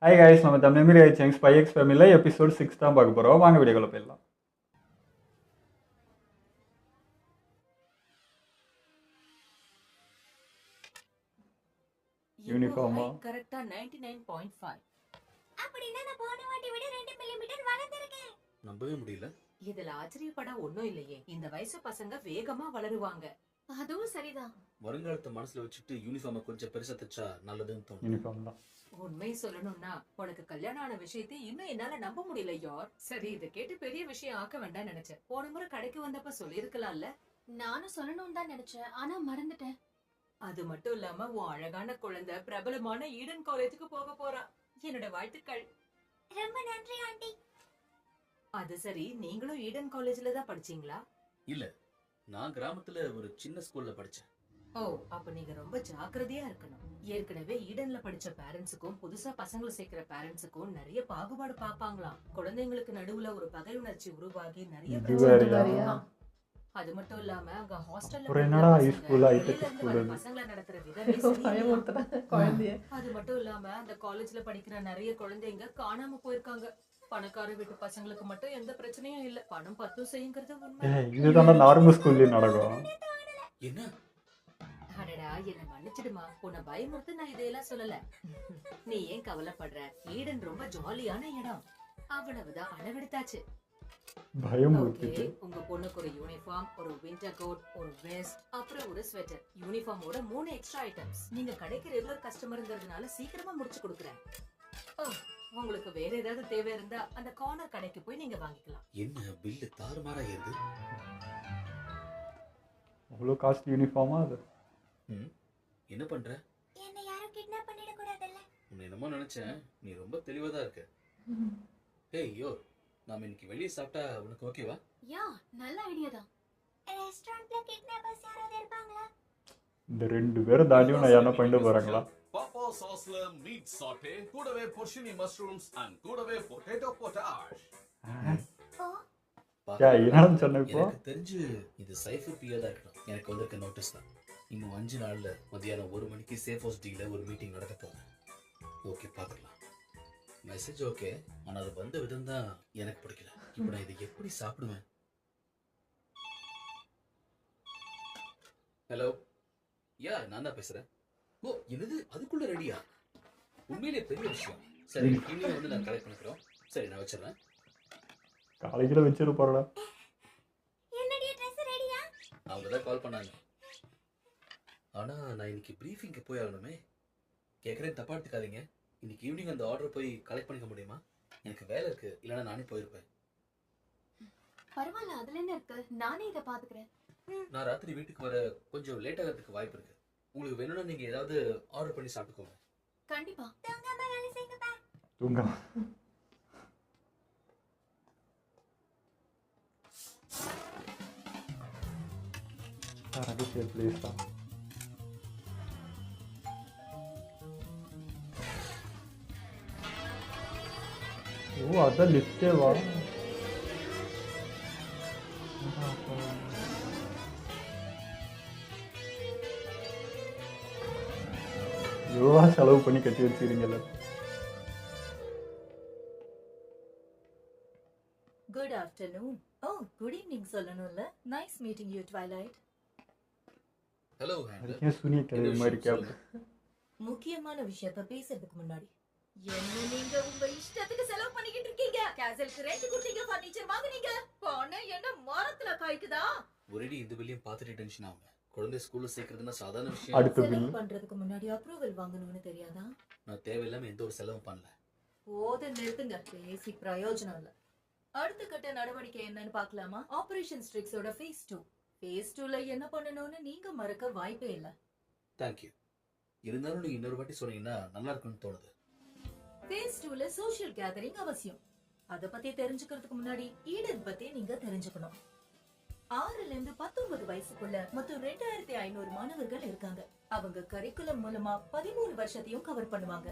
Hi guys, நம்ம Tamil media change spy X ஃபேமிலியில் episode 6 தான் பார்க்க போகிறோம். வாங்க வீடியோக்குள்ள போயிடலாம். யூனிஃபார்மா கரெக்ட்டா 99.5. அப்படினா நான் போன வாட்டி விட 2 மில்லிமீட்டர் வளர்ந்திருக்கேன். நம்பவே முடியல. இதுல ஆச்சரியப்பட ஒண்ணும் இல்லையே. இந்த வயசு பசங்க வேகமா வளருவாங்க. அதுவும் சரிதான். வருங்காலத்தை மனசுல வச்சுட்டு யூனிஃபார்மை கொஞ்சம் பெருசா தச்சா நல்லதுன்னு தோணும். யூனிஃபார்ம் தான். உண்மை சொல்லணும்னா உனக்கு கல்யாணம் ஆன விஷயத்தை இன்னும் என்னால நம்ப முடியல யார். சரி, இதை கேட்டு பெரிய விஷயம் ஆக்க வேண்டாம் நினைச்சேன். போன முறை கடைக்கு வந்தப்ப சொல்லிருக்கலாம்ல. நானும் சொல்லணும்னு தான் நினைச்சேன், ஆனா மறந்துட்டேன். அது மட்டும் இல்லாம உன் அழகான குழந்தை பிரபலமான ஈடன் காலேஜுக்கு போக போறா. என்னோட வாழ்த்துக்கள். ரொம்ப நன்றி ஆண்டி. அது சரி, நீங்களும் ஈடன் காலேஜ்ல தான் படிச்சீங்களா? இல்ல, நான் கிராமத்துல ஒரு சின்ன ஸ்கூல்ல படிச்சேன். ஓ, அப்ப நீங்க ரொம்ப ஜாக்கிரதையா இருக்கணும். ஏற்கனவே ஈடன்ல படிச்ச பேரண்ட்ஸுக்கும் புதுசா பசங்களை சேர்க்கிற பேரண்ட்ஸுக்கும் நிறைய பாகுபாடு பாப்பாங்களாம். குழந்தைங்களுக்கு நடுவுல ஒரு பகை உணர்ச்சி உருவாகி நிறைய இது பிரச்சனைகள் வேறயா? வரும். அது மட்டும் இல்லாம அங்க ஹாஸ்டல்ல அப்புறம் என்னடா ஹைஸ்கூல் ஹைடெக் ஸ்கூல் இது? பசங்களை நடத்துற விதமே சரியில்லை. அது மட்டும் இல்லாம அந்த காலேஜ்ல படிக்கிற நிறைய குழந்தைங்க காணாம போயிருக்காங்க. பணக்கார வீட்டு பசங்களுக்கு மட்டும் எந்த பிரச்சனையும் இல்ல. பணம் பத்தும் செய்யுங்கிறது உண்மை. இதுதான் நார்மல் ஸ்கூல்லையும் நடக்கும். என்ன? அடடா, என்ன மன்னிச்சிடுமா. உன்னை பயமுறுத்து நான் இதையெல்லாம் சொல்லல. நீ ஏன் கவலைப்படுற? ஈடன் ரொம்ப ஜாலியான இடம். அவ்வளவுதான், அளவெடுத்தாச்சு. பயம் ஓகே, ஊத்திட்டு உங்க பொண்ணுக்கு ஒரு யூனிஃபார்ம், ஒரு விண்டர் கோட், ஒரு வெஸ்ட், அப்புறம் ஒரு ஸ்வெட்டர். யூனிஃபார்மோட 3 extra items. நீங்க கடைக்கு ரெகுலர் கஸ்டமர்ங்கிறதுனால சீக்கிரமா முடிச்சு கொடுக்குறேன். ஓ, உங்களுக்கு வேற ஏதாவது தேவை இருந்தா அந்த கார்னர் கடைக்கு போய் நீங்க வாங்கிக்கலாம். என்ன பில்லு தாறுமாறா ஏறுது? அவ்வளோ காஸ்ட் யூனிஃபார்மா அது? என்ன பண்ற? என்னை யாரும் கிட்னாப் பண்ணிட கூடாதுல்ல. உன்னை என்னமோ நினைச்சேன். நீ ரொம்ப தெளிவா தான் இருக்க. ஏய் யோ, நாம இன்னைக்கு வெளியே சாப்பிட்டா உனக்கு ஓகேவா? யா, நல்ல ஐடியா தான். ரெஸ்டாரன்ட்ல கிட்னாப்பர்ஸ் யாராவது இருப்பாங்களா? இந்த 2 பேரும் தாண்டியும் நான் என்ன பண்ணிட்டு போறாங்களா? பாப்பா சாஸ்ல மீட் சாட்டே, கூடவே போர்ஷினி மஷ்ரூம்ஸ் அண்ட் கூடவே பொட்டேட்டோ பொட்டாஷ். ஓ, என்னன்னு சொன்ன இப்போ? எனக்கு தெரிஞ்சு இது சைஃபர் பியா தான் இருக்கணும். எனக்கு வந்திருக்க நோட்டீஸ் தான். இன்னும் 5 நாள்ல மதியானம் 1 மணிக்கு சேஃப் ஹவுஸ் டீல ஒரு மீட்டிங் நடக்க போகுது. ஓகே, பார்க்கலாம். மெசேஜ் ஓகே, ஆனா அது வந்த விதம் தான் எனக்கு பிடிக்கல. இப்போ நான் இதை எப்படி சாப்பிடுவேன்? ஹலோ, யா, நான் தான் பேசுறேன். ஓ, என்னது அதுக்குள்ள ரெடியா? உண்மையிலே பெரிய விஷயம். சரி, இன்னும் வந்து நான் கலெக்ட் பண்ணிக்கிறோம். சரி, நான் வச்சிடறேன். காலேஜில் வச்சிருப்பாருடா. என்னுடைய ட்ரெஸ் ரெடியா? அவங்க தான் கால் பண்ணாங்க. ஆனா நான் இன்னைக்கு ப்ரீஃபிங்க்கு போய் ஆகணுமே. கேட்குறேன், தப்பா எடுத்துக்காதீங்க. இன்னைக்கு ஈவினிங் அந்த ஆர்டர் போய் கலெக்ட் பண்ணிக்க முடியுமா? எனக்கு வேலை இருக்கு, இல்லைன்னா நானே போயிருப்பேன். பரவாயில்ல, அதுல என்ன இருக்கு, நானே இதை பாத்துக்கிறேன். நான் ராத்திரி வீட்டுக்கு வர கொஞ்சம் லேட் ஆகிறதுக்கு வாய்ப்பு இருக்கு. உங்களுக்கு வேணும்னா நீங்க ஏதாவது ஆர்டர் பண்ணி சாப்பிட்டுக்கோங்க. கண்டிப்பா. தூங்காம வேலை செய்யுங்கப்பா. தூங்க ரகசிய பிளேஸ் தான். ஓ, அதான் லிஃப்டே வா. எவ்வளோ செலவு பண்ணி கட்டி வச்சுக்கிறீங்கல்ல. Good afternoon. Oh, good evening சொல்லணும்ல. Nice meeting you, Twilight. Hello அதுக்கே சூனிய கிழவி மாதிரி கேப். முக்கியமான விஷயத்த பேசுறதுக்கு முன்னாடி என்ன நீங்க உங்க இஷ்டத்துக்கு செலவு பண்ணிக்கிட்டு இருக்கீங்க? கேசலுக்கு ரெண்ட் கொடுத்தீங்க, ஃபர்னிச்சர் வாங்குனீங்க, பணம் என்ன மரத்துல காய்க்குதா? ஒரேடி இந்த பில்லையும் பார்த்துட்டு டென்ஷன் ஆகுங்க. குழந்தை ஸ்கூல்ல சேர்க்கறதுன்னா சாதாரண விஷயம். அடுத்த செலவு பில் பண்றதுக்கு முன்னாடி அப்ரூவல் வாங்கணும்னு தெரியாதா? நான் தேவையில்லாம எந்த ஒரு செலவும் பண்ணல. போத நிறுத்துங்க, பேசி பிரயோஜனம் இல்ல. அடுத்த கட்ட நடவடிக்கை என்னன்னு பார்க்கலாமா? ஆபரேஷன் ஸ்ட்ரிக்ஸோட ஃபேஸ் 2. ஃபேஸ் 2ல என்ன பண்ணணும்னு நீங்க மறக்க வாய்ப்பே இல்ல. தேங்க்யூ. இருந்தாலும் நீங்க இன்னொரு வாட்டி சொன்னீங்கன்னா நல்லா இருக்கும்னு தோணுது. ஃபேஸ் 2ல சோஷியல் கேதரிங் அவசியம். அத பத்தி தெரிஞ்சுக்கிறதுக்கு முன்னாடி ஈடன் பத்தி நீங்க தெரிஞ்சுக்கணும். 6ல இருந்து 19 வயசுக்குள்ள மொத்தம் 2500 மாணவர்கள் இருக்காங்க. அவங்க கரிக்குலம் மூலமா 13 வருஷத்தையும் கவர் பண்ணுவாங்க.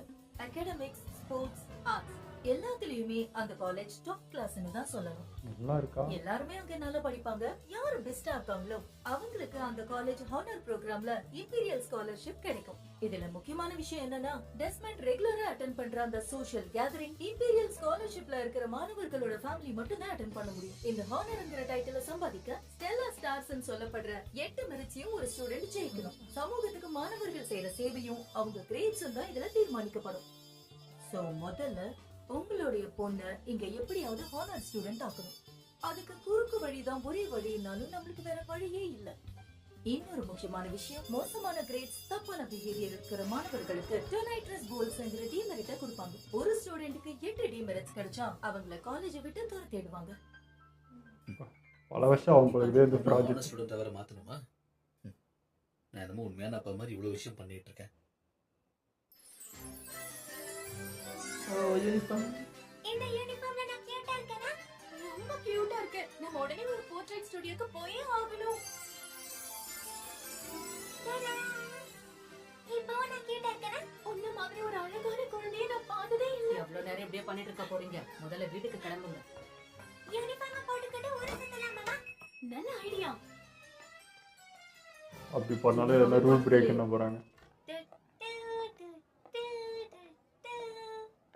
அகாடமிக்ஸ், ஸ்போர்ட்ஸ், ஆர்ட்ஸ் எல்லாத்துலயுமே அந்த காலேஜ் டாப் கிளாஸ்னு தான் சொல்லணும். நல்லா இருக்கா? எல்லாருமே அங்க நல்லா படிப்பாங்க. யாரு பெஸ்டா இருக்காங்களோ அவங்களுக்கு அந்த காலேஜ் ஹானர் ப்ரோக்ராம்ல இம்பீரியல் ஸ்காலர்ஷிப் கிடைக்கும். இதுல முக்கியமான விஷயம் என்னன்னா, டெஸ்மண்ட் ரெகுலரா அட்டெண்ட் பண்ற அந்த சோஷியல் கேதரிங் இம்பீரியல் ஸ்காலர்ஷிப்ல இருக்கிற மாணவர்களோட ஃபேமிலி மட்டும் தான் அட்டெண்ட் பண்ண முடியும். இந்த ஹானர்ங்கிற டைட்டில சம்பாதிக்க ஸ்டெல்லா ஸ்டார்ஸ்னு சொல்லப்படுற 8 மெரிட்ஸையும் ஒரு ஸ்டூடெண்ட் ஜெயிக்கணும். சமூகத்துக்கு மாணவர்கள் செய்யற சேவையும் அவங்க கிரேட்ஸும் தான் இதுல தீர்மானிக்கப்படும். சோ முதல்ல உங்களுடைய பொண்ணு இங்க எப்படியாவது ஹானர் ஸ்டூடெண்ட் ஆக்கணும். அதுக்கு குறுக்கு வழிதான் ஒரே வழினாலும் நம்மளுக்கு வேற வழியே இல்ல. இன்னொரு முக்கியமான விஷயம், மோசமான கிரேட்ஸ், தப்பான பிஹேவியர் இருக்கிற மாணவர்களுக்கு டொனைட்ரஸ் கோல்ஸ்ங்கிற டிமெரிட்ட கொடுப்பாங்க. ஒரு ஸ்டூடெண்ட்டுக்கு 8 டிமெரிட்ஸ் கிடைச்சா அவங்கள காலேஜை விட்டு துரத்திடுவாங்க. பல வருஷம் ஆகும் போகுது இந்த ப்ராஜெக்ட். ஸ்டூடெண்ட் வேற மாத்தணுமா? நான் என்னமோ உண்மையான அப்பா மாதிரி இவ்வளவு விஷயம் பண்ணிட்டு இருக்கேன். இந்த யூனிஃபார்ம்ல நான் கியூட்டா இருக்கேனா? ரொம்ப கியூட்டா இருக்கு. நம்ம உடனே ஒரு போர்ட்ரைட் ஸ்டுடியோக்கு போயே ஆகணும். டடா. இப்போ நான் கியூட்டா இருக்கேனா? உன்ன மாதிரி ஒரு அழகான குழந்தையை நான் பார்த்ததே இல்ல. எவ்வளவு நேரம் இப்படியே பண்ணிட்டு இருக்க போறீங்க? முதல்ல வீட்டுக்கு கிளம்புங்க. யூனிஃபார்ம் போட்டுக்கிட்டு ஊரை சுத்தலாமா? நல்ல ஐடியா. அப்படி பண்ணாலும் எல்லாம் ரூல் பிரேக் என்ன போறாங்க.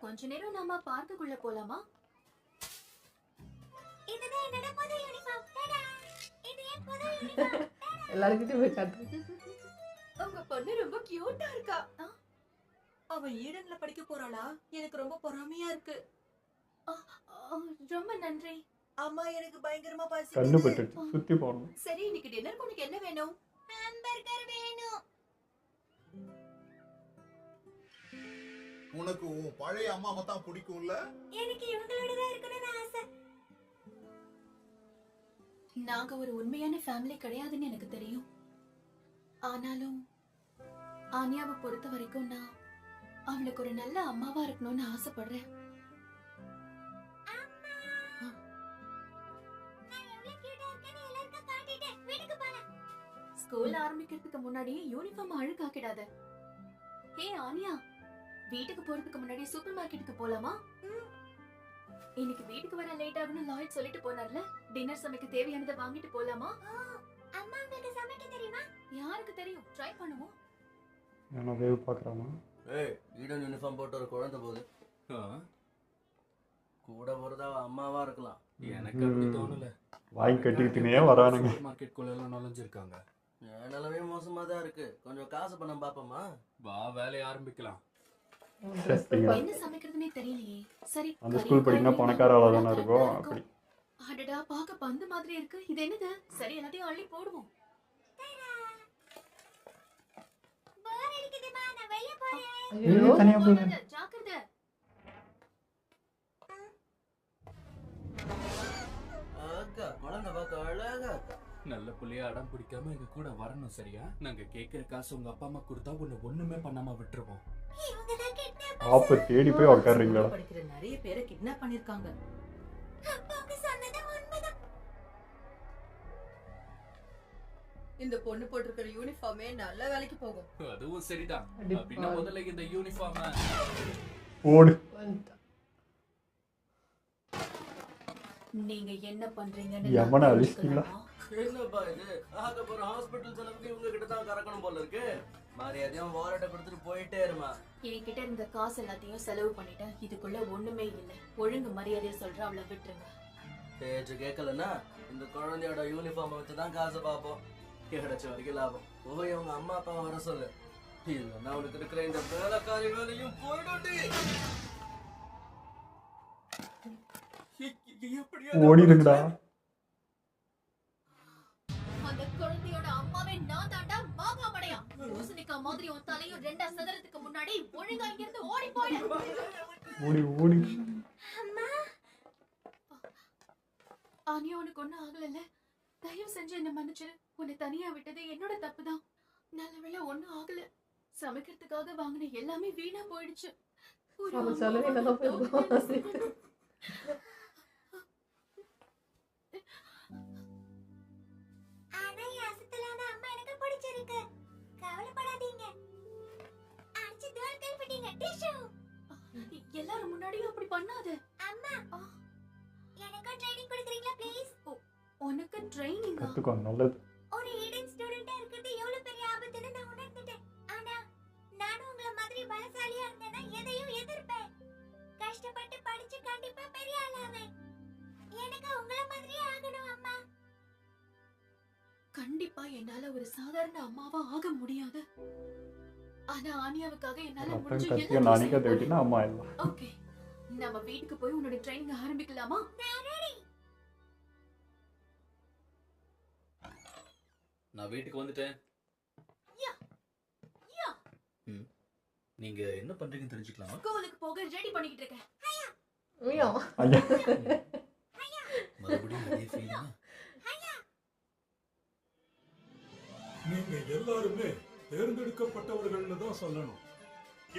கொஞ்ச நேரம் நாம பார்க்குள்ள போலாமா? இதுதான் என்னோட புது யூனிஃபார்ம். டடா. இது என் புது யூனிஃபார்ம். எல்லாருக்கிட்டையும் போய் காட்டு. உங்க பொண்ணு ரொம்ப கியூட்டா இருக்கா. அவ ஈடன்ல படிக்க போறாளா? எனக்கு ரொம்ப பொறாமையா இருக்கு. ரொம்ப நன்றி. அம்மா எனக்கு பயங்கரமா கண்ணு பசிக்குது. பட்டுட்டு சுத்தி போகணும். சரி, இன்னைக்கு டின்னருக்கு உனக்கு என்ன வேணும்? ஹாம்பர்கர் வேணும். உனக்கு உன் பழைய அம்மாவை தான் பிடிக்கும்ல? எனக்கு இவங்களோட தான் இருக்கணும்னு ஆசை. நாங்க ஒரு உண்மையான ஃபேமிலி கிடையாதுன்னு எனக்கு தெரியும். ஆனாலும் ஆனியாவை பொறுத்த வரைக்கும் நான் அவளுக்கு ஒரு நல்ல அம்மாவா இருக்கணும்னு ஆசைப்படுறேன். நான் எவ்வளவு கியூட்டா இருக்கேன்னு எல்லாருக்கும் காட்டிட்டேன். வீட்டுக்கு போலாம். ஸ்கூல் ஆரம்பிக்கிறதுக்கு முன்னாடி யூனிஃபார்ம் அழுக்காக்கிடாத. ஹே ஆனியா, வீட்டுக்கு போறதுக்கு முன்னாடி சூப்பர் மார்க்கெட்டுக்கு போலாமா? இன்னைக்கு வீட்டுக்கு வர லேட் ஆகும்னு லாய்ட் சொல்லிட்டு போனார்ல. டின்னர் சமைக்க தேவையானதை வாங்கிட்டு போலாமா? அம்மா உங்களுக்கு சமைக்க தெரியுமா? யாருக்கு தெரியும், ட்ரை பண்ணுவோம். நான் வேவ் பார்க்குறாமா? ஏய், ஈடன் யூனிஃபார்ம் போட்டு ஒரு குழந்தை போகுது. கூட போறதா அவ அம்மாவா இருக்கலாம். எனக்கு அப்படி தோணல. வாய் கட்டிக்கிட்டுனே வரானுங்க. மார்க்கெட் குள்ள எல்லாம் நுழைஞ்சிருக்காங்க. என் நிலவே மோசமா தான் இருக்கு. கொஞ்சம் காசு பணம் பாப்போமா? வா, வேலையை ஆரம்பிக்கலாம். என்ன சமைக்கிறதுனே தெரியலையே. சரி, அந்த ஸ்கூல் படிக்கனா பணக்கார ஆளா தானே இருக்கும். அப்படி அடடா, பாக்க பந்து மாதிரி இருக்கு. இது என்னது? சரி, எல்லாத்தையும் அள்ளி போடுவோம். போர் அடிக்குதுமா, நான் வெளிய போறேன். ஐயோ, தனியா போகுது. போகாத, ஜாக்கிரதை. அக்கா, குழந்தை பார்க்க அழகா இருக்கா. நல்ல புள்ளைய அடம் பிடிக்காம எங்க கூட வரணும், சரியா? நாங்க கேட்கிற காசு உங்க அப்பா அம்மா கொடுத்தா உன்னை ஒண்ணுமே பண்ணாம விட்டுருவோம். இவங்க தான் கிட்னாப். ஆப்ப தேடி போய் உட்காருங்களா? படிக்கிற நிறைய பேரை கிட்னாப் பண்ணிருக்காங்க. அப்பாவுக்கு சொன்னது உண்மைதான். இந்த பொண்ணு போட்டிருக்கிற யூனிஃபார்மே நல்ல வேலைக்கு போகும். அதுவும் சரிதான். அடி அப்படின்னா பாவி. முதல்ல இந்த யூனிஃபார்ம் ஓடு. வந்துட்டா. நீங்க என்ன பண்றீங்கன்னு யமனை நான் அழிச்சிட்டீங்களா? தெரிஞ்சுக்கலாமா? என்னப்பா இது? ஆக போற ஹாஸ்பிட்டல் செலவுக்கு இவங்க கிட்ட தான் கறக்கணும் போல இருக்கு. மரியாதையும் வாலெட்டை கொடுத்துட்டு போயிட்டே இருமா. என்கிட்ட இருந்த காசு எல்லாத்தையும் செலவு பண்ணிட்டேன். இதுக்குள்ள ஒண்ணுமே இல்ல. ஒழுங்கு மரியாதையை சொல்ற, அவளை விட்டுருங்க. பேச்சு கேட்கலன்னா இந்த குழந்தையோட யூனிஃபார்ம் வச்சு தான் காசு பார்ப்போம். கிடைச்ச வரைக்கும் லாபம். போய் அவங்க அம்மா அப்பா வர சொல்லு. இல்லைன்னா அவனுக்கு இருக்கிற இந்த வேலைக்காரி வேலையும் போயிடும்டி. ஓடிடுங்கடா. அந்த குழந்தையோட அம்மாவே நான் தாண்டா, மாகாமடையா. யோசனைக்கா மாதிரி உன் தலையும் ரெண்டா சதுரத்துக்கு முன்னாடி ஒழுங்கா இங்க இருந்து ஓடி போயிடு. ஓடி ஓடி. அம்மா, ஆனியா, உனக்கு ஒண்ணும் ஆகல? தயவு செஞ்சு என்ன மன்னிச்சிரு. உன்னை தனியா விட்டது என்னோட தப்புதான். நல்ல வேளை ஒண்ணும் ஆகல. சமைக்கிறதுக்காக வாங்கின எல்லாமே வீணா போயிடுச்சு. ஒரு அவன் அம்மாவா செலவே நல்லா நான் போயிருக்கும். தோத்துட்டேன்னு ஆனா என் அசத்தலான அம்மா எனக்கு பிடிச்சிருக்கு. கவலைப்படாதீங்க. அடிச்சு தோல் கல்பிட்டீங்க. டிஷ்யூ. எல்லாரும் முன்னாடி முன்னாடி அப்படி பண்ணாத. அம்மா எனக்கு ட்ரைனிங் கொடுக்குறீங்களா ப்ளீஸ்? உனக்கு ட்ரைனிங்கா? கத்துக்கோ, நல்லது. ஒரு ஹிடன் ஸ்டூடெண்டா இருக்கிறது எவ்வளவு பெரிய ஆபத்துன்னு நான் உணர்ந்துட்டேன். ஆனா நானும் உங்கள மாதிரி பலசாலியா இருந்தேன்னா எதையும் எதிர்ப்பேன். கஷ்டப்பட்டு படிச்சு கண்டிப்பா பெரிய ஆளாவேன். எனக்கு உங்கள மாதிரியே ஆகணும் அம்மா. கண்டிப்பா என்னால ஒரு சாதாரண அம்மாவா ஆக முடியாது. ஆனா ஆனியாவுக்காக என்னால ரத்தம் முடிஞ்ச கத்திய எல்லாத்தையும் நானிக்க செய்ய தேடினா போறேன். அம்மா இல்லை. ஓகே, நம்ம வீட்டுக்கு போய் உன்னோட ட்ரைனிங் ஆரம்பிக்கலாமா? நான் வீட்டுக்கு வந்துட்டேன். யா யா நீங்க என்ன பண்றீங்கன்னு தெரிஞ்சுக்கலாமா? ஸ்கூலுக்கு போக ரெடி பண்ணிக்கிட்டு இருக்கேன். ஐயோ ஐயா, மறுபடியும் அதே ஃபீலிங்கா? நீங்க எல்லாருமே தேர்ந்தெடுக்கப்பட்டவர்கள்னு தான் சொல்லணும்.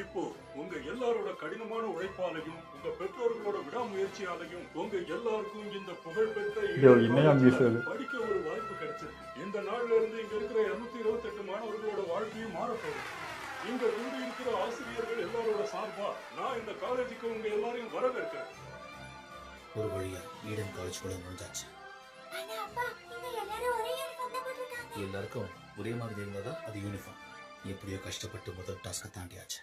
இப்போ உங்க எல்லாரோட கடினமான உழைப்பாலையும் உங்க பெற்றோர்களோட விடாமுயற்சியாலையும் உங்க எல்லாருக்கும் இந்த புகழ்பெற்ற ஐயோ, இன்னையா miss அது? படிக்க ஒரு வாய்ப்பு கிடைச்சிருக்கு. இந்த நாள்ல இருந்து இங்க இருக்கிற 228 மாணவர்களோட வாழ்க்கையும் மாறப்போகுது. இங்க கூடி இருக்கிற ஆசிரியர்கள் எல்லாரோட சார்பா நான் இந்த காலேஜுக்கு உங்க எல்லாரையும் வரவேற்கிறேன். ஒரு வழியா ஈடன் காலேஜ்குள்ள நுழைஞ்சாச்சு. ஆனா அப்பா இங்க எல்லாரும் ஒரே யூனிஃபார்ம் தான் போட்டுருக்காங்க. எல்லாருக்கும் ஒரே மாதிரி இருந்தாதான் அது யூனிஃபார்ம். எப்படியோ கஷ்டப்பட்டு முதல் டாஸ்கை தாண்டியாச்சு.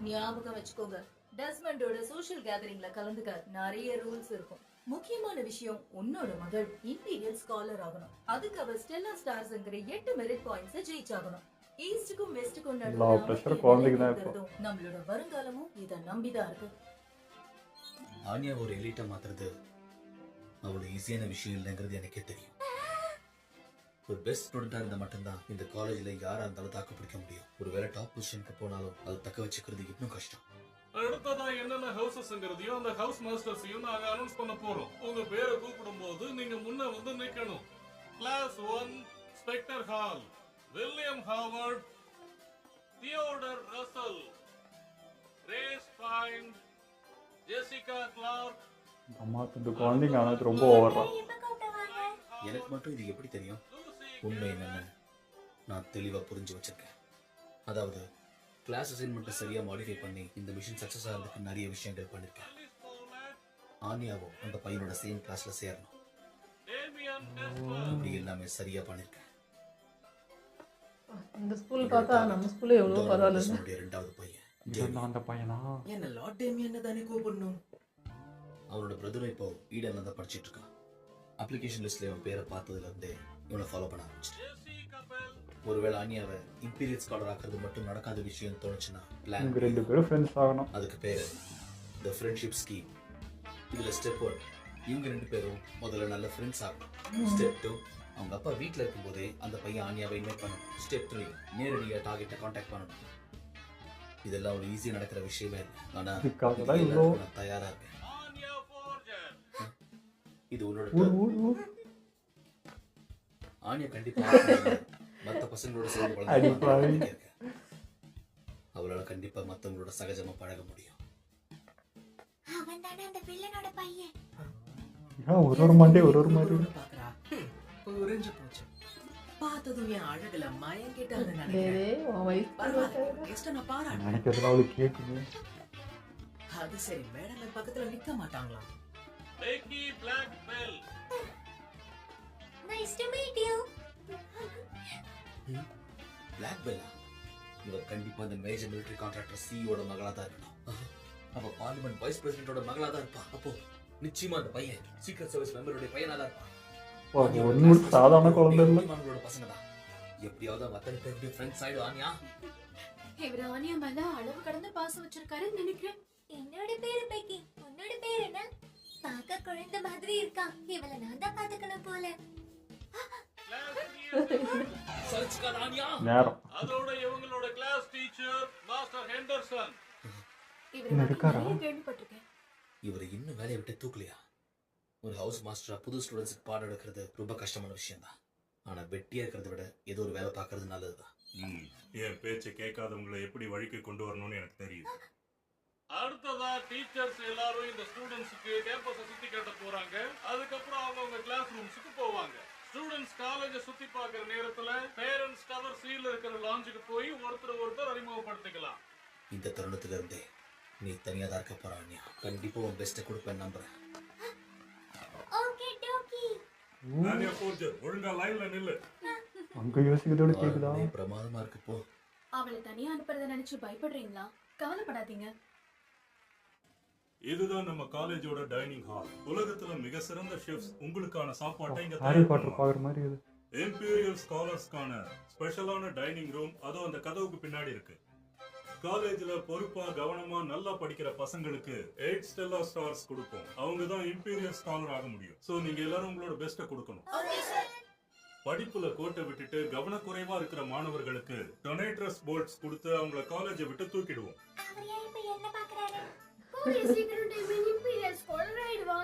ஞாபகம் வச்சுக்கோங்க, டெஸ்மண்டோட சோஷியல் கேதரிங்ல கலந்துக்க நிறைய ரூல்ஸ் இருக்கும். முக்கியமான விஷயம், உன்னோட மகள் இம்பீரியல் ஸ்காலர் ஆகணும். அதுக்கு அவ ஸ்டெல்லா ஸ்டார்ஸ்ங்கிற 8 மெரிட் பாயிண்ட்ஸ் ஜெயிச்சாகணும். ஈஸ்டுக்கும் வெஸ்டுக்கும் எல்லா pressure குழந்தைக்கு தான் இப்போ. நம்மளோட வருங்காலமும் இதை நம்பிதான் இருக்கு. ஆனியா ஒரு எலிட்டா மாத்துறது அவ்வளவு ஈஸியான விஷயம் இல்லைங்கிறது எனக்கே தெரியும். ஒரு பெஸ்ட் ஸ்டூடெண்டா இருந்தா மட்டும்தான் இந்த காலேஜ்ல யாரா இருந்தாலும் தாக்கு பிடிக்க முடியும். ஒருவேளை டாப் பொசிஷனுக்கு போனாலும் அது தக்க வச்சுக்கிறது இன்னும் கஷ்டம். அடுத்ததா என்னென்ன ஹவுசஸ்ங்கிறதையும் அந்த ஹவுஸ் மாஸ்டர்ஸையும் நாங்க அனௌன்ஸ் பண்ண போறோம். உங்க பேரை கூப்பிடும் போது நீங்க முன்ன வந்து நிக்கணும். Class 1 Spector Hall, William Howard, Theodore Russell, Race Fine, Jessica Clark. அம்மா இந்த குழந்தைங்க ஆனது ரொம்ப ஓவரா. எனக்கு மட்டும் இது எப்படி தெரியும்? உண்மை என்னன்னு நான் தெளிவா புரிஞ்சு வச்சிருக்கேன். அதாவது கிளாஸ் அசைன்மெண்ட்டை சரியா மாடிஃபை பண்ணி இந்த மிஷன் சக்சஸ் ஆகிறதுக்கு நிறைய விஷயங்கள் பண்ணிருக்கேன். ஆனியாவும் அந்த பையனோட சேம் கிளாஸ்ல சேரணும். இப்படி எல்லாமே சரியா பண்ணிருக்கேன். இந்த ஸ்கூல் பார்த்தா நம்ம ஸ்கூல்ல எவ்வளவு பரவாயில்ல. என்னுடைய இரண்டாவது பையன் இவன் அந்த பையனா? என்ன லார்ட் டேமியன் தானே கூப்பிடணும். அவனோட பிரதர் இப்போ ஈடன்ல தான் படிச்சிட்டு இருக்கான். அப்ளிகேஷன் லிஸ்ட்ல இவன் பேரை பார்த்ததுல இருந்தே இவனை ஃபாலோ பண்ண ஆரம்பிச்சிட்டேன். ஒருவேளை ஆனியாவை இம்பீரியல் ஸ்காலர் ஆக்குறது மட்டும் நடக்காத விஷயம் தோணுச்சுன்னா பிளான் இவங்க 2 பேரும் ஃப்ரெண்ட்ஸ் ஆகணும். அதுக்கு பேரு தி ஃப்ரெண்ட்ஷிப் ஸ்கீம். இதுல ஸ்டெப் 1 இவங்க 2 பேரும் முதல்ல நல்ல ஃப்ரெண்ட்ஸ் ஆகணும். ஸ்டெப் 2 அவங்க அப்பா வீட்டில் இருக்கும்போதே அந்த பையன் ஆனியாவை இன்வைட் பண்ணணும். ஸ்டெப் 3 நேரடியாக டார்கெட்டை கான்டாக்ட் பண்ணணும். இதெல்லாம் ஒரு ஈஸியாக நடக்கிற விஷயமே இல்லை. ஆனால் நான் தயாரா இருக்கேன். இது உன்னோட ஆனியா கண்டிப்பா மற்ற பசங்களோட சேர்ந்து பழக, அவளால கண்டிப்பா மற்றவங்களோட சகஜமா பழக முடியும். அவன் தானே அந்த வில்லனோட பையன். ஒரு மாதிரி பாக்குறா புரிஞ்சு போச்சு. பார்த்ததும் என் அழகுல மயங்கிட்டான்னு நினைக்கிறதுல அவளுக்கு கேட்குது. அது சரி, மேடம் பக்கத்துல நிக்க மாட்டாங்களா? Becky Black Bell. Nice to meet you. Black Bella இவ கண்டிப்பா இந்த மேஜர் மிலிட்டரி கான்ட்ராக்டர் சிஇஓட மகளா தான் இருக்கணும். அவ பார்லிமெண்ட் வைஸ் பிரசிடென்ட்டோட மகளா தான் இருப்பா. அப்போ நிச்சயமா அந்த பையன் சீக்ரெட் சர்வீஸ் மெம்பரோட பையனா தான் இருப்பான். ஒன்னும் சாதாரண குழந்தை இல்ல. அவங்களோட பசங்க தான். எப்படியாவது அத்தனை பேருக்கு ஃப்ரெண்ட்ஸ் ஆயிடு. ஆனியா இவர் ஆனியா மேல அளவு கடந்து பாசம் வச்சிருக்காருன்னு நினைக்கிறேன். என்னோட பேரு பெக்கி. உன்னோட பேர் என்ன? பார்க்க குழந்தை மாதிரி இருக்கா. இவளை நான் தான் பாத்துக்கணும் போல. நேரம் அதோட இவங்களோட கிளாஸ் டீச்சர் மாஸ்டர் ஹெண்டர்சன். இவரை இன்னும் வேலையை விட்டு தூக்கலையா? ஒரு ஹவுஸ் மாஸ்டரா புது ஸ்டூடெண்ட்ஸுக்கு பாடம் எடுக்கிறது ரொம்ப கஷ்டமான விஷயம் தான். ஆனா வெட்டியா இருக்கிறத விட ஏதோ ஒரு வேலை பார்க்கறது நல்லதுதான். என் பேச்சை கேட்காதவங்களை எப்படி வழிக்கு கொண்டு வரணும்னு எனக்கு தெரியும். அடுத்ததா டீச்சர்ஸ் எல்லாரும் இந்த ஸ்டூடெண்ட்ஸ்க்கு கேம்பஸை சுத்தி காட்ட போறாங்க. அதுக்கப்புறம் அவங்க கிளாஸ் ரூம்ஸ்க்கு போவாங்க. ஸ்டூடெண்ட்ஸ் காலேஜை சுத்தி பார்க்குற நேரத்துல பேரண்ட்ஸ் டவர் சீல இருக்கிற லாஞ்சுக்கு போய் ஒருத்தர் அறிமுகப்படுத்திக்கலாம். இந்த தருணத்துல இருந்தே நீ தனியாக தான் இருக்க போற அண்ணியா. கண்டிப்பாக உன் பெஸ்ட்டை கொடுப்பேன் நம்புறேன். ஓகே டோக்கி. ஆனியா ஃபோர்ஜர் ஒழுங்கா லைன்ல நில்லு. அங்க யோசிக்கிறதோட கேக்குதா? நீ பிரமாதமா இருக்கு போ. அவளை தனியா அனுப்புறத நினைச்சு பயப்படுறீங்களா? கவலைப்படாதீங்க. இதுதான் நம்ம காலேஜோட டைனிங் ஹால். உலகத்துல மிக சிறந்த ஷெஃப்ஸ் உங்களுக்கான சாப்பாட்டை இங்க ஹாரி பாட்டர் பாக்குற மாதிரி இது. இம்பீரியல் ஸ்காலர்ஸ்க்கான ஸ்பெஷலான டைனிங் ரூம் அதோ அந்த கதவுக்கு பின்னாடி இருக்கு. காலேஜ்ல பொறுப்பா கவனமா நல்லா படிக்கிற பசங்களுக்கு 8 ஸ்டெல்லா ஸ்டார்ஸ் கொடுப்போம். அவங்க தான் இம்பீரியல் ஸ்காலர் ஆக முடியும். சோ நீங்க எல்லாரும் உங்களோட பெஸ்ட்டை கொடுக்கணும். படிப்புல கோட்டை விட்டுட்டு கவனக்குறைவா இருக்கிற மாணவர்களுக்கு டொனேட்ரஸ் போல்ட்ஸ் கொடுத்து அவங்கள காலேஜை விட்டு தூக்கிடுவோம். அவர் ஏன் இப்ப என்ன பாக்குறாரு? சீக்கிரம் இம்பீரியல் ஸ்காலர் ஆயிடுவா.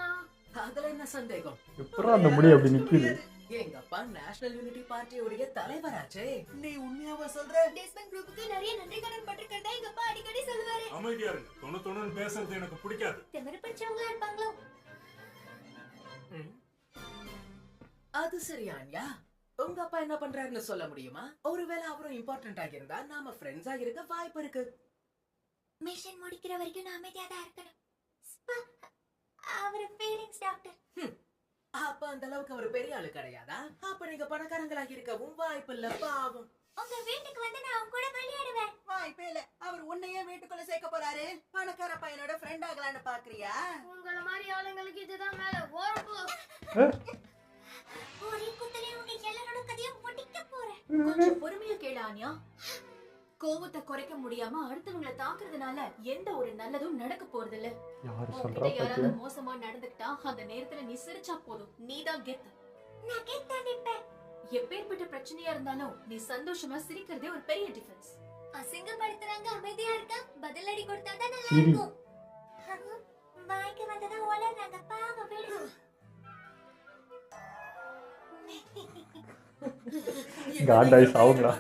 அதுல என்ன சந்தேகம்? எப்பறம் அந்த முடி அப்படி நிக்குது? எங்க அப்பா நேஷனல் யூனிட்டி பார்ட்டியோட தலைவராச்சே. நீ உண்மையாவா சொல்ற? டெஸ்மன் குரூப்புக்கு நிறைய நன்றி கடன் பட்டிருக்கிறதா எங்க அப்பா அடிக்கடி சொல்லுவாரு. அமைதியா இருங்க. தொண்ணு பேசுறது எனக்கு பிடிக்காது. திமிரு பிடிச்சவங்களா இருப்பாங்களோ? அது சரி ஆன்யா, உங்க அப்பா என்ன பண்றாருன்னு சொல்ல முடியுமா? ஒருவேளை அவரும் இம்பார்ட்டன்ட் ஆகியிருந்தா நாம ஃப்ரெண்ட்ஸா இருக்க வாய்ப்பு இருக்கு. மிஷன் முடிக்கிற வரைக்கும் நான் அமைதியா தான் இருக்கணும். அவர் ஃபீலிங்ஸ் டாக்டர். அப்ப அந்த அளவுக்கு அவர் பெரிய ஆளு கிடையாதா? அப்ப நீங்க பணக்காரங்களாக இருக்கவும் வாய்ப்பு இல்ல. பாவம். உங்க வீட்டுக்கு வந்து நான் அவங்க கூட விளையாடுவேன். வாய்ப்பே இல்ல. அவர் உன்னையே வீட்டுக்குள்ள சேர்க்க போறாரு. பணக்கார பையனோட ஃப்ரெண்ட் ஆகலான்னு பாக்குறியா? உங்கள மாதிரி ஆளுங்களுக்கு இதுதான் மேல ஓரப்பு. ஒரே குத்தலே உங்க எல்லாரோட கதையும் முடிக்க போறேன். கொஞ்சம் பொறுமையா கேளு ஆன்யா. கோவத்தை குறைக்க முடியாம அடுத்தவங்களை தாக்குறதுனால எந்த ஒரு நல்லதும் நடக்க போறது இல்ல. யாரு சொல்றா உன்கிட்ட யாராவது பாத்தியா? மோசமா நடந்துக்கிட்டா அந்த நேரத்துல நீ சிரிச்சா போதும். நீதான் கெத்து. நான் கெத்தா நிப்பேன். எப்பேற்பட்ட பிரச்சனையா இருந்தாலும் நீ சந்தோஷமா சிரிக்கிறதே ஒரு பெரிய டிஃபரன்ஸ். அசிங்கப்படுத்துறாங்க அமைதியா இருக்க பதிலடி கொடுத்தா தான் நல்லா சரி. இருக்கும். வாய்க்கு வந்ததா ஓலறாங்க பாவம் விடு. காண்டாய் சாவுங்களா?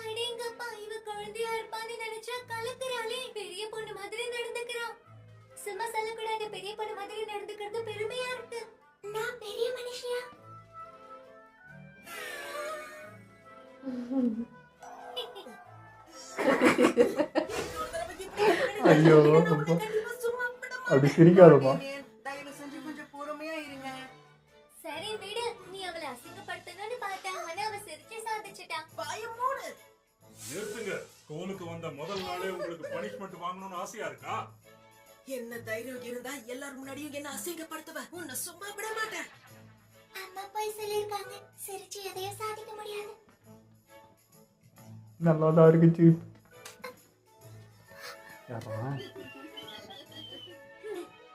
அடேங்கப்பா, இவ குழந்தையா இருப்பான்னு நினைச்சா கலக்குறாளே. பெரிய பொண்ணு மாதிரி நடந்துக்கிறான். சும்மா சொல்லக்கூடாது, பெரிய பொண்ணு மாதிரி நடந்துக்கிறது பெருமையா இருக்கு. நான் பெரிய மனுஷியா? ஐயோ அப்படி சிரிக்காதமா. தயவு செஞ்சு கொஞ்சம் பொறுமையா இருங்க. சரி விடு. நீ அவளை அசிங்கப்படுத்தணும்னு பார்த்தா, ஆனா அவ சிரிச்சு சாதிச்சுட்டா. பயம் மூடு. நிறுத்துங்க. ஸ்கூலுக்கு வந்த முதல் நாளே உங்களுக்கு பனிஷ்மெண்ட் வாங்கணும்னு ஆசையா இருக்கா? என்ன தைரியம் இருந்தா எல்லாரும் முன்னாடியும் என்ன அசிங்கப்படுத்துவ? உன்னை சும்மா விட மாட்டேன். அம்மா போய் சொல்லிருக்காங்க, சிரிச்சு எதையும் சாதிக்க முடியாது. நல்லாதான் இருக்கு சீப். யாரா?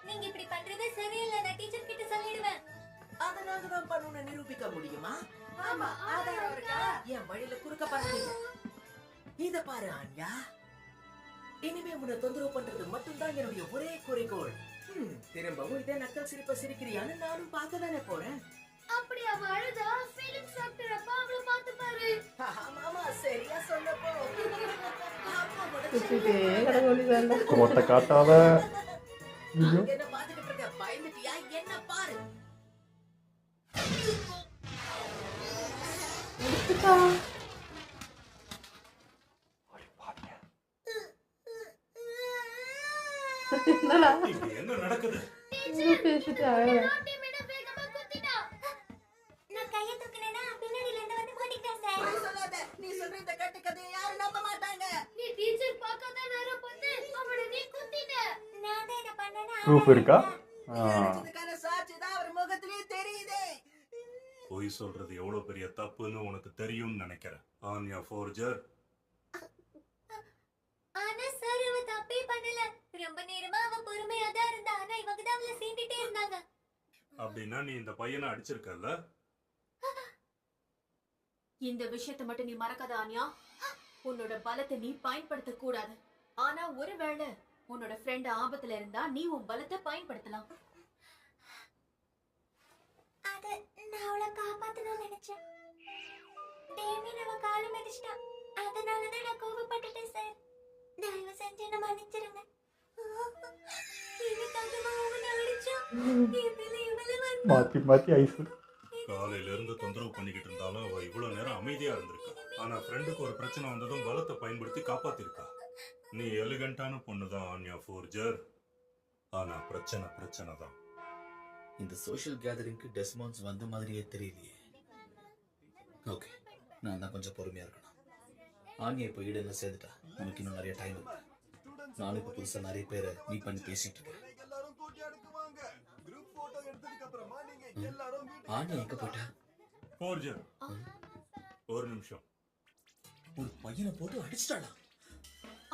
நீங்க இப்படி பண்றது சரியில்லை. நான் டீச்சர் கிட்ட சொல்லிடுவேன். அதை நாங்க தான் பண்ணணும்னு நிரூபிக்க முடியுமா? ஆமா, ஆதாரம் இருக்கா? என் வழியில குறுக்க பாருங்க. இத பாரு ஆன்யா, இனிமே உன்னை தொந்தரவு பண்றது மட்டும்தான் என்னுடைய ஒரே குறிக்கோள். திரும்பவும் இதே நக்கல் சிரிப்ப சிரிக்கிறியான்னு நானும் பார்க்க தானே போறேன். அப்படி அவ அழுதா ஃபீலிங்ஸ் டாக்டர் அப்பா அவளை பார்த்து பாரு. ஆமாமா, சரியா சொன்னப்போ சுத்திட்டே கிடக்க வேண்டியதாண்டா. கோட்டை காட்டாத. ஐயோ என்ன பாத்துக்கிட்டு இருக்க? பயந்துட்டியா? என்ன பாரு. எடுத்துட்டா. என்னடா இங்க என்ன நடக்குது? இவ்வளவு பேசிட்டு அழகா. நான் கையை தூக்கினேனா பின்னாடில இருந்து வந்து மாட்டிக்கிட்டேன் சார். பொய் சொல்லாத. நீ சொல்ற இந்த கட்டு கதையை யாரும் நம்ப மாட்டாங்க. நீ டீச்சர் பார்க்காத நேரம் பார்த்து அவளை நீ குத்திட்ட. நான் தான் என்ன பண்ணேனா? ப்ரூஃப் இருக்கா? நினைச்சதுக்கான சாட்சி தான் அவர் முகத்திலேயே தெரியுதே. பொய் சொல்றது எவ்வளவு பெரிய தப்புன்னு உனக்கு தெரியும்னு நினைக்கிறேன். ஆன்யா ஃபோர்ஜர். ஆனா சார் அவ தப்பே பண்ணல. ரொம்ப நேரமா அவ பொறுமையா தான் இருந்தா. ஆனா இவங்க தான் அவளை சீண்டிட்டே இருந்தாங்க. அப்படின்னா நீ இந்த பையனை அடிச்சிருக்கல்ல? இந்த விஷயத்தை மட்டும் நீ மறக்காத ஆன்யா. உன்னோட பலத்தை நீ பயன்படுத்த கூடாது. ஆனா ஒருவேளை உன்னோட ஃப்ரெண்ட் ஆபத்துல இருந்தா நீ உன் பலத்தை பயன்படுத்தலாம். அது நான் அவளை காப்பாத்தணும்னு நினைச்சேன். டேமியன் அவ காலை மிதிச்சிட்டான். அதனாலதான் நான் கோபப்பட்டுட்டேன் சார். தயவு செஞ்சு என்ன மன்னிச்சிருங்க. மாத்தி மாத்தி ஐஸ். காலையில இருந்து தொந்தரவு பண்ணிக்கிட்டு இருந்தாலும் அவ இவ்வளவு நேரம் அமைதியா இருந்திருக்கா. ஆனா ஃப்ரெண்டுக்கு ஒரு பிரச்சனை வந்ததும் பலத்தை பயன்படுத்தி காப்பாத்திருக்கா. நீ எலிகண்டான பொண்ணு தான் ஆன்யா ஃபோர்ஜர். ஆனா பிரச்சனை தான். இந்த சோஷியல் கேதரிங்க்கு டெஸ்மான்ஸ் வந்த மாதிரியே தெரியலையே. ஓகே, நான் தான் கொஞ்சம் பொறுமையா இருக்கணும். ஆன்யா இப்போ ஈடெல்லாம் சேர்த்துட்டா, நமக்கு இன்னும் நிறைய டைம் இருக்கு. நானும் இப்போ புதுசாக நிறைய பேரை மீட் பண்ணி பேசிட்டு இருக்கேன். ஆன்யா எங்க போயிட்டா? ஃபோர்ஜர், ஒரு நிமிஷம். ஒரு பையனை போட்டு அடிச்சிட்டாளா?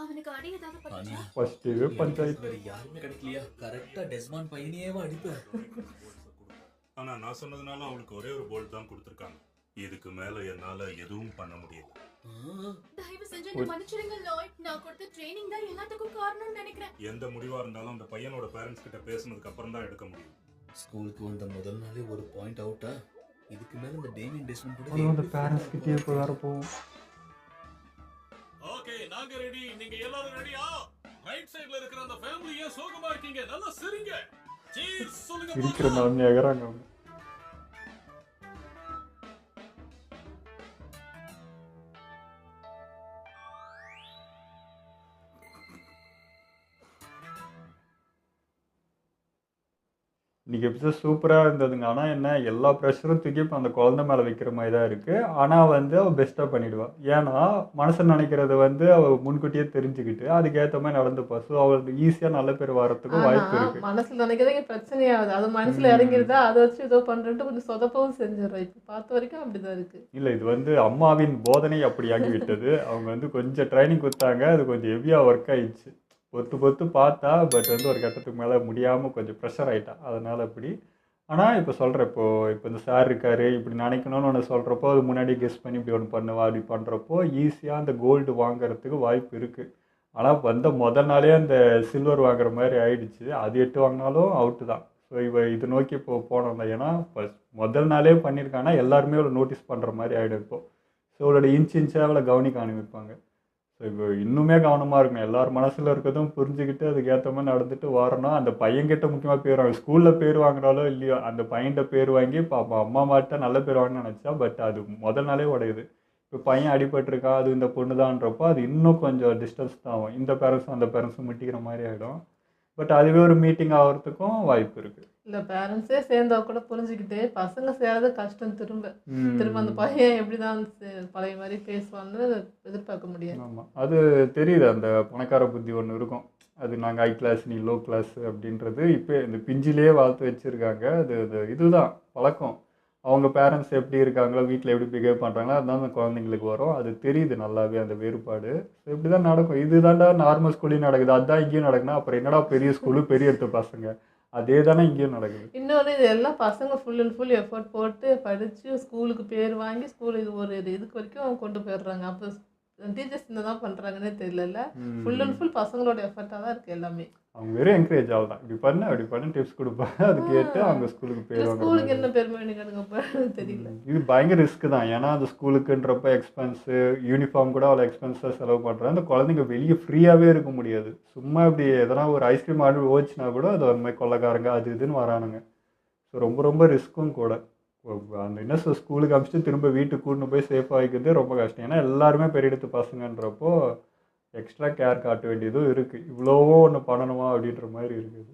அவனுக்கு அடி ஏதாவது பட்டுச்சா? ஃபர்ஸ்ட் பஞ்சாயத்து. வேற யாருமே கிடைக்கலையா? கரெக்டா டெஸ்மான் பையனையேவா அடிப்பேன். ஆனா நான் சொன்னதுனால அவளுக்கு ஒரே ஒரு போல்ட் தான் கொடுத்துருக்காங்க. இதுக்கு மேல என்னால எதுவும் பண்ண முடியல. தயவு செஞ்சு என்ன மன்னிச்சிடுங்க லாய்ட். நான் கொடுத்த ட்ரெய்னிங் தான் எல்லாத்துக்கும் காரணம்னு நினைக்கிறேன். எந்த முடிவா இருந்தாலும் அந்த பையனோட பேரண்ட்ஸ் கிட்ட பேசினதுக்கு அப்புறம் தான் எடுக்க முடியும். ஸ்கூலுக்கு வந்த முதல் நாளே ஒரு பாயிண்ட் அவுட்டா? இதுக்கு மேல இந்த டேமியன் டெஸ்மன் கூட அது வந்து பேரண்ட்ஸ் கிட்டே போய் வர போகும். ஓகே, நாங்க ரெடி. நீங்க எல்லாரும் ரெடியா? ரைட் சைடுல இருக்கிற அந்த ஃபேமிலி ஏன் சோகமா இருக்கீங்க? நல்லா சிரிங்க. சீஸ் சொல்லுங்க. இருக்கிற நான் எகறாங்க அவங்க. இன்னைக்கு எபிசோட் சூப்பராக இருந்ததுங்க. ஆனால் என்ன, எல்லா ப்ரெஷரும் தூக்கி இப்போ அந்த குழந்தை மேலே வைக்கிற மாதிரி தான் இருக்குது. ஆனால் வந்து அவள் பெஸ்ட்டாக பண்ணிடுவாள். ஏன்னா மனசு நினைக்கிறத வந்து அவள் முன்கூட்டியே தெரிஞ்சுக்கிட்டு அதுக்கேற்ற மாதிரி நடந்துப்பா. ஸோ அவளுக்கு ஈஸியாக நல்ல பேர் வரத்துக்கும் வாய்ப்பு இருக்குது. மனசுல நினைக்கிறதே பிரச்சனையாகுது. அது மனசுல இறங்கிருந்தா அதை வச்சு ஏதோ பண்றேன்ட்டு கொஞ்சம் சொதப்பவும் செஞ்சிடறோம். இப்போ பார்த்த வரைக்கும் அப்படிதான் இருக்கு. இல்லை, இது வந்து அம்மாவின் போதனை அப்படி ஆகிவிட்டது. அவங்க வந்து கொஞ்சம் ட்ரைனிங் கொடுத்தாங்க, அது கொஞ்சம் ஹெவியாக ஒர்க் ஆயிடுச்சு. பொத்து பார்த்தா, பட் வந்து ஒரு கட்டத்துக்கு மேலே முடியாமல் கொஞ்சம் ப்ரெஷர் ஆகிட்டா. அதனால் அப்படி. ஆனால் இப்போ சொல்கிறேன், இப்போ இந்த சார் இருக்கார் இப்படி நினைக்கணும்னு ஒன்று சொல்கிறப்போ அது முன்னாடி கெஸ் பண்ணி இப்படி ஒன்று பண்ணுவா. அப்படி பண்ணுறப்போ ஈஸியாக அந்த கோல்டு வாங்குறதுக்கு வாய்ப்பு இருக்குது. ஆனால் வந்த முதல் நாளே அந்த சில்வர் வாங்குற மாதிரி ஆயிடுச்சு. அது 8 வாங்கினாலும் அவுட்டு தான். ஸோ இது நோக்கி இப்போ போனோம் தான். ஏன்னா முதல் நாளே பண்ணியிருக்காங்கன்னா எல்லாருமே அவளை நோட்டீஸ் பண்ணுற மாதிரி ஆகிடும். இப்போ ஸோ அவளோட இன்ச்சாக அவளை கவனிக்க அனுப்பியிருப்பாங்க. ஸோ இப்போ இன்னுமே கவனமாக இருக்கணும். எல்லார் மனசில் இருக்கிறதும் புரிஞ்சுக்கிட்டு அதுக்கேற்ற மாதிரி நடந்துட்டு வரணும். அந்த பையன்கிட்ட முக்கியமாக பேர் வாங்க, ஸ்கூலில் பேர் வாங்குறாலோ இல்லையோ அந்த பையன்கிட்ட பேர் வாங்கி இப்போ அம்மா மாட்ட நல்ல பேர் வாங்கணும்னு நினச்சா, பட் அது முதல் நாளே உடையுது. இப்போ பையன் அடிபட்டிருக்கா, அது இந்த பொண்ணு தான்றப்போ அது இன்னும் கொஞ்சம் டிஸ்டன்ஸ் தான் ஆகும். இந்த பேரண்ட்ஸும் அந்த பேரண்ட்ஸும் முட்டிக்கிற மாதிரி ஆகிடும். பட் அதுவே ஒரு மீட்டிங் ஆகிறதுக்கும் வாய்ப்பு இருக்குது. இல்லை, பேரண்ட்ஸே சேர்ந்தா கூட புரிஞ்சுக்கிட்டு பசங்க செய்யறது கஷ்டம். திரும்ப அந்த பையன் எப்படிதான் பழைய மாதிரி பேசுவான்னு எதிர்பார்க்க முடியாது. ஆமாம், அது தெரியுது. அந்த பணக்கார புத்தி ஒன்று இருக்கும். அது நாங்கள் ஹை கிளாஸ், நீ லோ கிளாஸ் அப்படின்றது இப்போ இந்த பிஞ்சிலே வளர்த்து வச்சுருக்காங்க. அது இதுதான் பழக்கம். அவங்க பேரண்ட்ஸ் எப்படி இருக்காங்களோ, வீட்டில் எப்படி பிஹேவ் பண்ணுறாங்களோ அதுதான் அந்த குழந்தைங்களுக்கு வரும். அது தெரியுது நல்லாவே அந்த வேறுபாடு. ஸோ இப்படி தான் நடக்கும். இதுதான்டா நார்மல் ஸ்கூல்லையும் நடக்குது, அதுதான் இங்கேயும் நடக்குதுன்னா அப்புறம் என்னடா பெரிய ஸ்கூலு பெரிய எடுத்த பசங்க, அதே தானே இங்கேயும் நடக்குது. இன்னொன்று, இது எல்லாம் பசங்க ஃபுல் அண்ட் ஃபுல் எஃபர்ட் போட்டு படித்து ஸ்கூலுக்கு பேர் வாங்கி ஸ்கூல் இதுக்கு வரைக்கும் கொண்டு போயிடுறாங்க. அப்போ டீச்சர்ஸ் இந்த தான் பண்ணுறாங்கன்னே தெரியல. ஃபுல் அண்ட் ஃபுல் பசங்களோட எஃபர்ட்டாக தான் இருக்குது எல்லாமே. அவங்க வெறும் என்கரேஜ் ஆகலாம், இப்படி பண்ண அப்படி பண்ண டிப்ஸ் கொடுப்பாங்க. அது கேட்டு அவங்க ஸ்கூலுக்கு பேர் ஸ்கூலுக்கு என்ன பெருமை வேணுங்க தெரியல. இது பயங்கர ரிஸ்க் தான். ஏன்னா அந்த ஸ்கூலுக்குன்றப்ப எக்ஸ்பென்ஸு, யூனிஃபார்ம் கூட அவ்வளோ எக்ஸ்பென்ஸாக செலவு பண்ணுறாங்க. அந்த குழந்தைங்க வெளியே ஃப்ரீயாகவே இருக்க முடியாது. சும்மா இப்படி எதனா ஒரு ஐஸ்கிரீம் ஆர்டர் ஓச்சுனா கூட அது ஒரு மாதிரி கொள்ளைக்காரங்க அது இதுன்னு வரானுங்க. ஸோ ரொம்ப ரிஸ்க்கும் கூட. அந்த என்ன ஸ்கூலுக்கு அனுப்பிச்சிட்டு திரும்ப வீட்டுக்கு கூட்டின்னு போய் சேஃபாக வைக்கிறது ரொம்ப கஷ்டம். ஏன்னா எல்லாருமே பெரிய எடுத்து பசங்கன்றப்போ எக்ஸ்ட்ரா கேர் காட்ட வேண்டியதும் இருக்குது. இவ்வளோவோ ஒன்று பண்ணணுமா அப்படின்ற மாதிரி இருக்குது.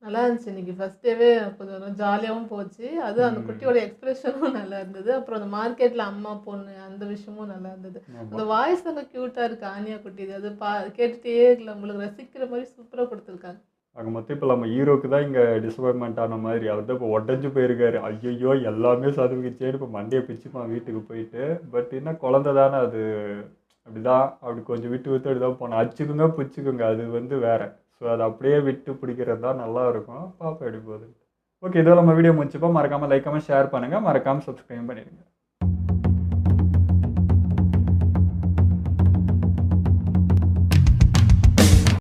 நல்லா இருந்துச்சு. இன்னைக்கு ஃபர்ஸ்ட் டேவே கொஞ்சம் ஜாலியாகவும் போச்சு. அது அந்த குட்டியோட எக்ஸ்பிரஷனும் நல்லா இருந்தது. அப்புறம் அந்த மார்க்கெட்டில் அம்மா பொண்ணு அந்த விஷயமும் நல்லா இருந்தது. அந்த வாய்ஸ் அங்கே க்யூட்டாக இருக்குது ஆனியா குட்டி. அது கேட்டுகிட்டே இல்லை, உங்களுக்கு ரசிக்கிற மாதிரி சூப்பராக கொடுத்துருக்காங்க. அங்கே மொத்தம் இப்போ நம்ம ஹீரோக்கு தான் இங்கே டிசப்பாயின்மெண்ட் ஆன மாதிரி. அவர் தான் இப்போ உடஞ்சி போயிருக்காரு. ஐயோ எல்லாமே சதுவிக்கிச்சேன்னு இப்போ மண்டையை பிச்சுப்பான் வீட்டுக்கு போயிட்டு. பட் என்ன குழந்தை தானே, அது அப்படிதான் அப்படி கொஞ்சம் விட்டு அப்படி தான் போனோம். அச்சுக்குங்க பிடிச்சிக்குங்க, அது வந்து வேறு. ஸோ அதை அப்படியே விட்டு பிடிக்கிறது தான் நல்லா இருக்கும். பாப்பா எப்படி போகுது. ஓகே, இதோ நம்ம வீடியோ முடிச்சுப்போம். மறக்காமல் லைக் ஷேர் பண்ணுங்கள், மறக்காமல் சப்ஸ்கிரைப் பண்ணிடுங்க.